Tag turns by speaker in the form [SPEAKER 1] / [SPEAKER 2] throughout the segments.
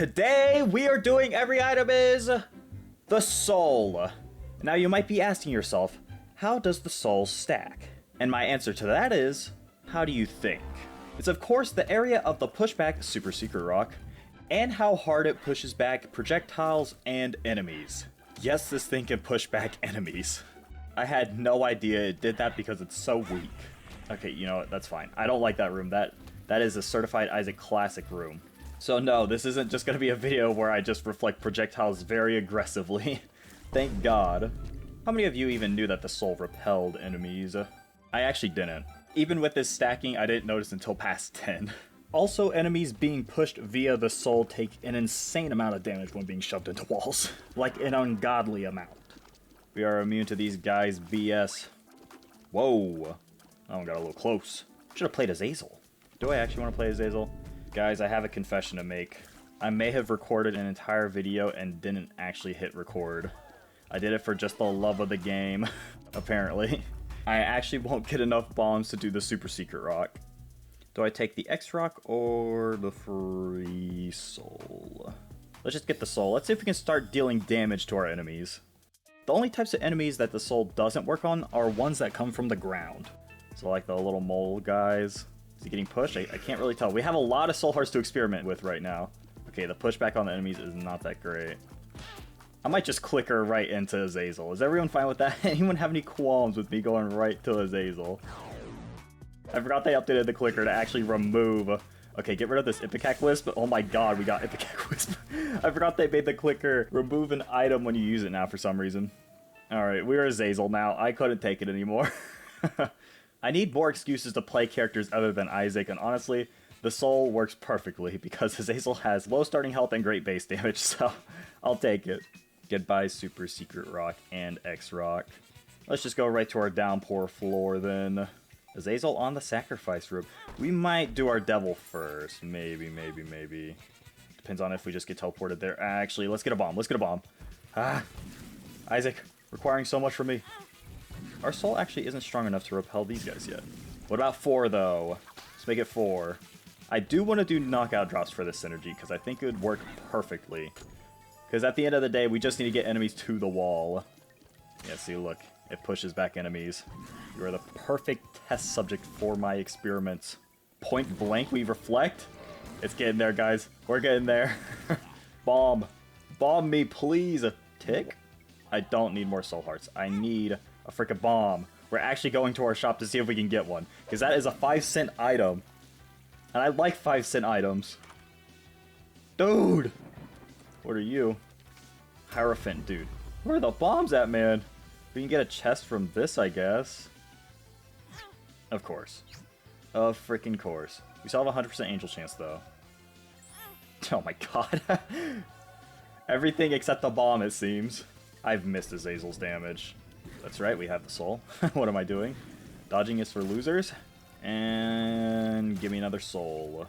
[SPEAKER 1] Today we are doing every item is the soul. Now you might be asking yourself, how does the soul stack? And my answer to that is, how do you think? It's of course the area of the pushback super secret rock, and how hard it pushes back projectiles and enemies. Yes, this thing can push back enemies. I had no idea it did that because it's so weak. Okay, you know what, that's fine. I don't like that room. That is a certified Isaac classic room. So no, this isn't just gonna be a video where I just reflect projectiles very aggressively. Thank God. How many of you even knew that the soul repelled enemies? I actually didn't. Even with this stacking, I didn't notice until past 10. Also, enemies being pushed via the soul take an insane amount of damage when being shoved into walls. Like an ungodly amount. We are immune to these guys' BS. Whoa. That one got a little close. Should have played Azazel. Do I actually want to play Azazel? Guys, I have a confession to make. I may have recorded an entire video and didn't actually hit record. I did it for just the love of the game, apparently. I actually won't get enough bombs to do the super secret rock. Do I take the X rock or the free soul? Let's just get the soul. Let's see if we can start dealing damage to our enemies. The only types of enemies that the soul doesn't work on are ones that come from the ground. So like the little mole guys. Is he getting pushed? I can't really tell. We have a lot of soul hearts to experiment with right now. Okay, the pushback on the enemies is not that great. I might just click her right into Azazel. Is everyone fine with that? Anyone have any qualms with me going right to Azazel? I forgot they updated the clicker to actually remove... Okay, get rid of this Ipecac Wisp. Oh my god, we got Ipecac Wisp. I forgot they made the clicker remove an item when you use it now for some reason. Alright, we're Azazel now. I couldn't take it anymore. I need more excuses to play characters other than Isaac, and honestly, the soul works perfectly because Azazel has low starting health and great base damage, so I'll take it. Goodbye Super Secret Rock and X Rock. Let's just go right to our downpour floor then. Azazel on the sacrifice room. We might do our devil first. Maybe. Depends on if we just get teleported there. Actually, let's get a bomb. Let's get a bomb. Ah, Isaac, requiring so much from me. Our soul actually isn't strong enough to repel these guys yet. What about 4 though? Let's make it 4. I do want to do knockout drops for this synergy because I think it would work perfectly. Because at the end of the day, we just need to get enemies to the wall. Yeah, see, look. It pushes back enemies. You are the perfect test subject for my experiments. Point blank, we reflect. It's getting there, guys. We're getting there. Bomb. Bomb me, please. A tick? I don't need more soul hearts. I need a freaking bomb. We're actually going to our shop to see if we can get one. Because that is a 5-cent item. And I like 5-cent items. Dude! What are you? Hierophant, dude. Where are the bombs at, man? We can get a chest from this, I guess. Of course. Of freaking course. We still have a 100% angel chance, though. Oh my god. Everything except the bomb, it seems. I've missed Azazel's damage. That's right, we have the soul. What am I doing? Dodging is for losers. And give me another soul.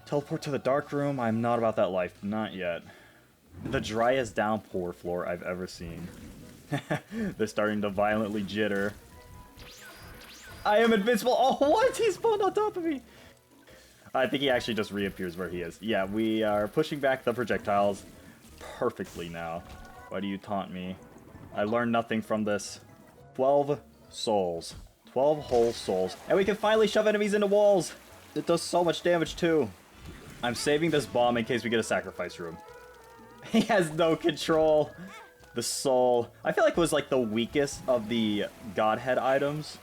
[SPEAKER 1] Teleport to the dark room. I'm not about that life. Not yet. The driest downpour floor I've ever seen. They're starting to violently jitter. I am invincible. Oh, what? He spawned on top of me. I think he actually just reappears where he is. Yeah, we are pushing back the projectiles perfectly now. Why do you taunt me? I learned nothing from this. 12 souls. 12 whole souls. And we can finally shove enemies into walls. It does so much damage too. I'm saving this bomb in case we get a sacrifice room. He has no control. The soul, I feel like it was like the weakest of the godhead items.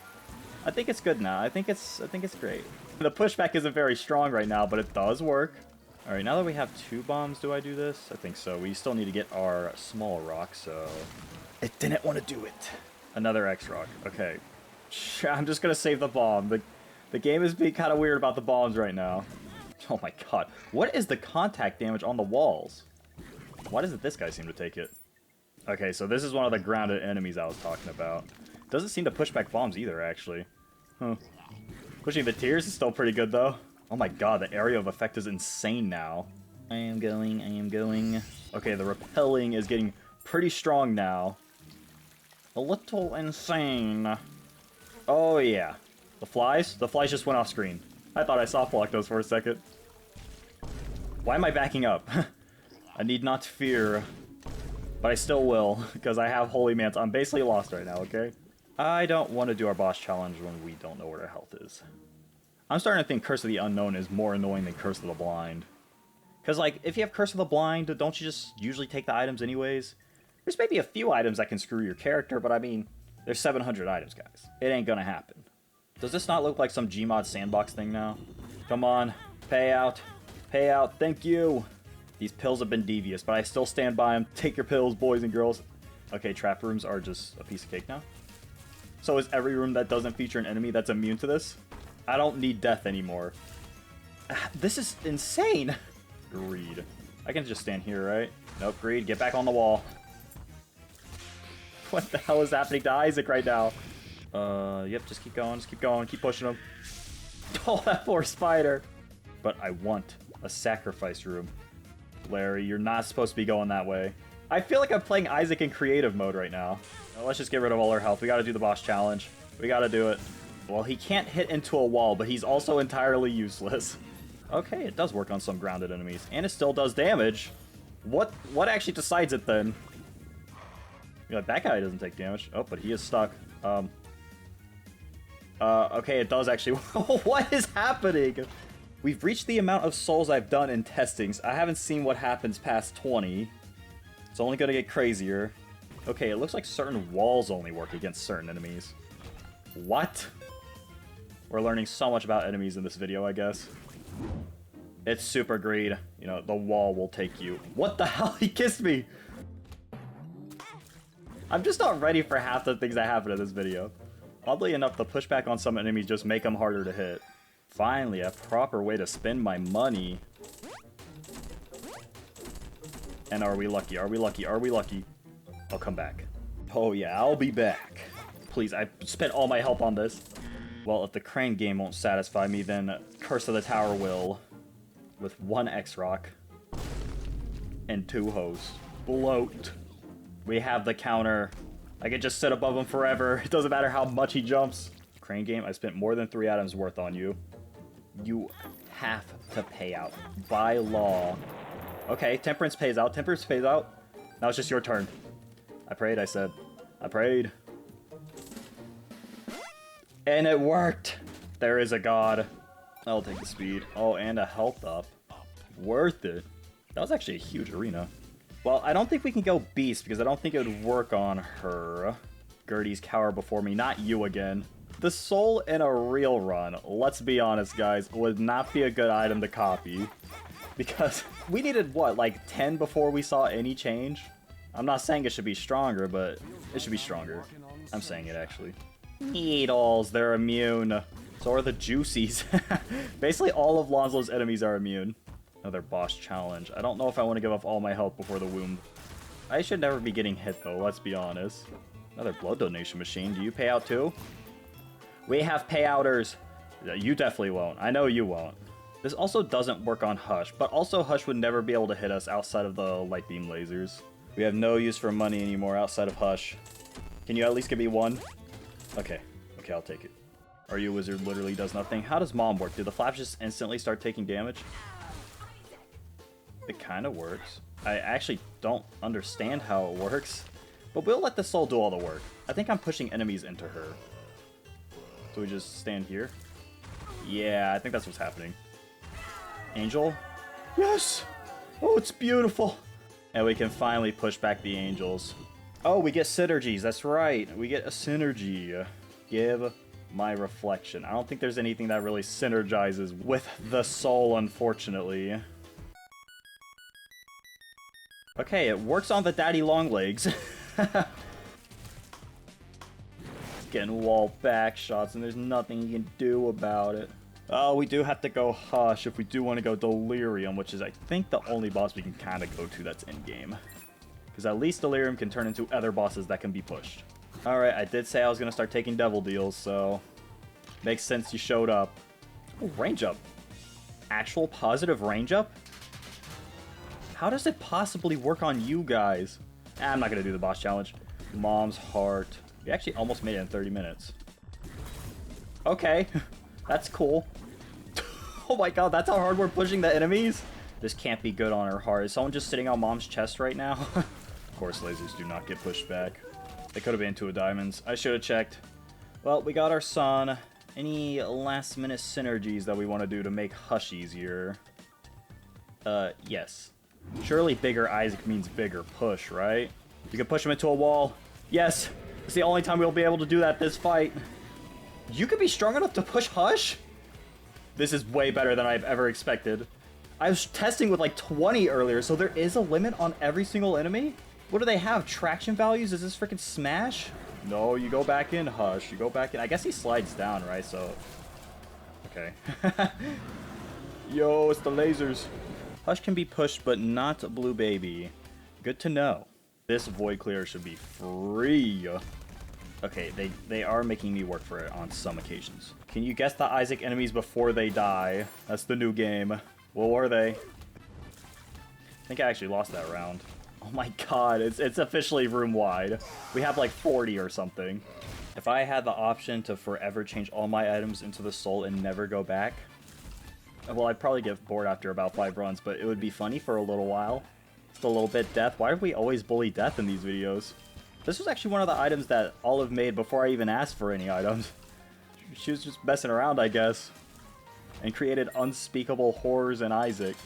[SPEAKER 1] I think it's good now. I think it's great. The pushback isn't very strong right now, but it does work. All right, now that we have 2 bombs, do I do this? I think so. We still need to get our small rock, so it didn't want to do it. Another X rock. Okay, I'm just gonna save the bomb. The game is being kind of weird about the bombs right now. Oh my god, what is the contact damage on the walls? Why doesn't this guy seem to take it? Okay, so this is one of the grounded enemies I was talking about. Doesn't seem to push back bombs either, actually. Huh. Pushing the tears is still pretty good, though. Oh my god, the area of effect is insane now. I am going. Okay, the repelling is getting pretty strong now. A little insane. Oh yeah. The flies? The flies just went off screen. I thought I soft blocked those for a second. Why am I backing up? I need not fear. But I still will, because I have Holy Mantle. I'm basically lost right now, okay? I don't want to do our boss challenge when we don't know where our health is. I'm starting to think Curse of the Unknown is more annoying than Curse of the Blind. Because, like, if you have Curse of the Blind, don't you just usually take the items anyways? There's maybe a few items that can screw your character, but I mean, there's 700 items, guys. It ain't gonna happen. Does this not look like some Gmod sandbox thing now? Come on, pay out. Pay out, thank you. These pills have been devious, but I still stand by them. Take your pills, boys and girls. Okay, trap rooms are just a piece of cake now. So is every room that doesn't feature an enemy that's immune to this? I don't need death anymore. This is insane. Greed. I can just stand here, right? Nope, Greed, get back on the wall. What the hell is happening to Isaac right now? Yep, just keep going, keep pushing him. Oh, that poor spider. But I want a sacrifice room. Larry, you're not supposed to be going that way. I feel like I'm playing Isaac in creative mode right now. Now let's just get rid of all our health. We gotta do the boss challenge. We gotta do it. Well, he can't hit into a wall, but he's also entirely useless. Okay, it does work on some grounded enemies, and it still does damage. What actually decides it then? Yeah, that guy doesn't take damage. Oh, but he is stuck. Okay, it does actually. What is happening? We've reached the amount of souls I've done in testings. I haven't seen what happens past 20. It's only gonna get crazier. Okay, it looks like certain walls only work against certain enemies. What? We're learning so much about enemies in this video, I guess. It's super greed. You know, the wall will take you. What the hell? He kissed me! I'm just not ready for half the things that happen in this video. Oddly enough, the pushback on some enemies just make them harder to hit. Finally, a proper way to spend my money. And are we lucky? Are we lucky? Are we lucky? I'll come back. Oh yeah, I'll be back. Please, I spent all my help on this. Well, if the crane game won't satisfy me, then Curse of the Tower will. With 1 X-Rock. And 2 hosts. Bloat. We have the counter. I can just sit above him forever. It doesn't matter how much he jumps. Crane game, I spent more than 3 items worth on you. You have to pay out. By law. Okay, Temperance pays out. Temperance pays out. Now it's just your turn. I prayed, I said. I prayed. And it worked! There is a god. I'll take the speed. Oh, and a health up. Worth it. That was actually a huge arena. Well, I don't think we can go Beast, because I don't think it would work on her. Gertie's cower before me, not you again. The soul in a real run, let's be honest guys, would not be a good item to copy. Because we needed, what, like 10 before we saw any change? I'm not saying it should be stronger, but it should be stronger. I'm saying it, actually. Needles, they're immune. So are the Juicies. Basically all of Lonslo's enemies are immune. Another boss challenge. I don't know if I want to give up all my health before the womb. I should never be getting hit though, let's be honest. Another blood donation machine. Do you pay out too? We have payouters. You definitely won't. I know you won't. This also doesn't work on Hush, but also Hush would never be able to hit us outside of the light beam lasers. We have no use for money anymore outside of Hush. Can you at least give me 1? Okay. Okay, I'll take it. Are you a wizard literally does nothing? How does Mom work? Do the flaps just instantly start taking damage? It kind of works. I actually don't understand how it works, but we'll let the soul do all the work. I think I'm pushing enemies into her. So we just stand here? Yeah, I think that's what's happening. Angel? Yes! Oh, it's beautiful! And we can finally push back the angels. Oh, we get synergies, that's right. We get a synergy. Give my reflection. I don't think there's anything that really synergizes with the soul, unfortunately. Okay, it works on the daddy long legs. Getting wall back shots, and there's nothing you can do about it. Oh, we do have to go Hush if we do want to go Delirium, which is, I think, the only boss we can kind of go to that's in-game. Because at least Delirium can turn into other bosses that can be pushed. Alright, I did say I was going to start taking devil deals, so... makes sense you showed up. Oh, range up. Actual positive range up? How does it possibly work on you guys? I'm not going to do the boss challenge. Mom's heart. We actually almost made it in 30 minutes. Okay, that's cool. Oh my god, that's how hard we're pushing the enemies? This can't be good on her heart. Is someone just sitting on mom's chest right now? Of course, lasers do not get pushed back. They could have been 2 of diamonds. I should have checked. Well, we got our son. Any last minute synergies that we want to do to make Hush easier? Yes. Surely bigger Isaac means bigger push, right? You can push him into a wall. Yes! It's the only time we'll be able to do that this fight. You could be strong enough to push Hush? This is way better than I've ever expected. I was testing with like 20 earlier, so there is a limit on every single enemy? What do they have? Traction values? Is this freaking Smash? No, you go back in, Hush. You go back in. I guess he slides down, right? So... okay. Yo, it's the lasers. Hush can be pushed, but not Blue Baby. Good to know. This Void Clear should be free. Okay, they are making me work for it on some occasions. Can you guess the Isaac enemies before they die? That's the new game. What were they? I think I actually lost that round. Oh my god, it's officially room-wide. We have like 40 or something. If I had the option to forever change all my items into the soul and never go back, well, I'd probably get bored after about 5 runs, but it would be funny for a little while. Just a little bit death. Why do we always bully death in these videos? This was actually one of the items that Olive made before I even asked for any items. She was just messing around, I guess. And created unspeakable horrors in Isaac.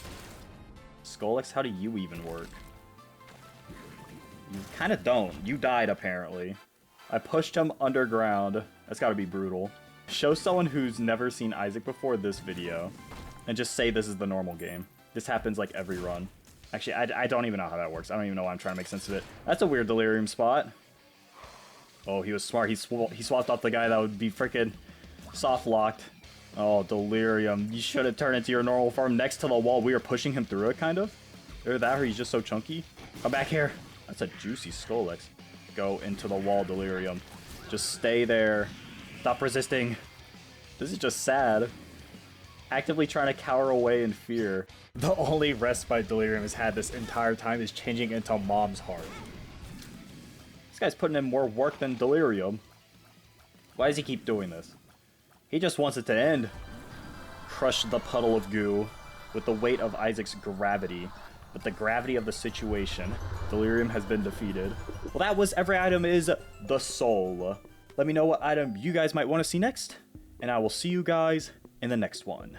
[SPEAKER 1] Skullix, how do you even work? You kind of don't. You died, apparently. I pushed him underground. That's gotta be brutal. Show someone who's never seen Isaac before this video. And just say this is the normal game. This happens like every run. Actually, I don't even know how that works. I don't even know why I'm trying to make sense of it. That's a weird delirium spot. Oh, he was smart. He swapped off the guy that would be freaking soft-locked. Oh, delirium. You should have turned into your normal form next to the wall. We were pushing him through it, kind of. Either that or he's just so chunky. Come back here. That's a juicy Skullix. Go into the wall, delirium. Just stay there. Stop resisting. This is just sad. Actively trying to cower away in fear. The only respite delirium has had this entire time is changing into mom's heart. This guy's putting in more work than delirium. Why does he keep doing this? He just wants it to end. Crush the puddle of goo with the weight of Isaac's gravity. With the gravity of the situation, delirium has been defeated. Well, that was every item is the soul. Let me know what item you guys might want to see next, and I will see you guys in the next one.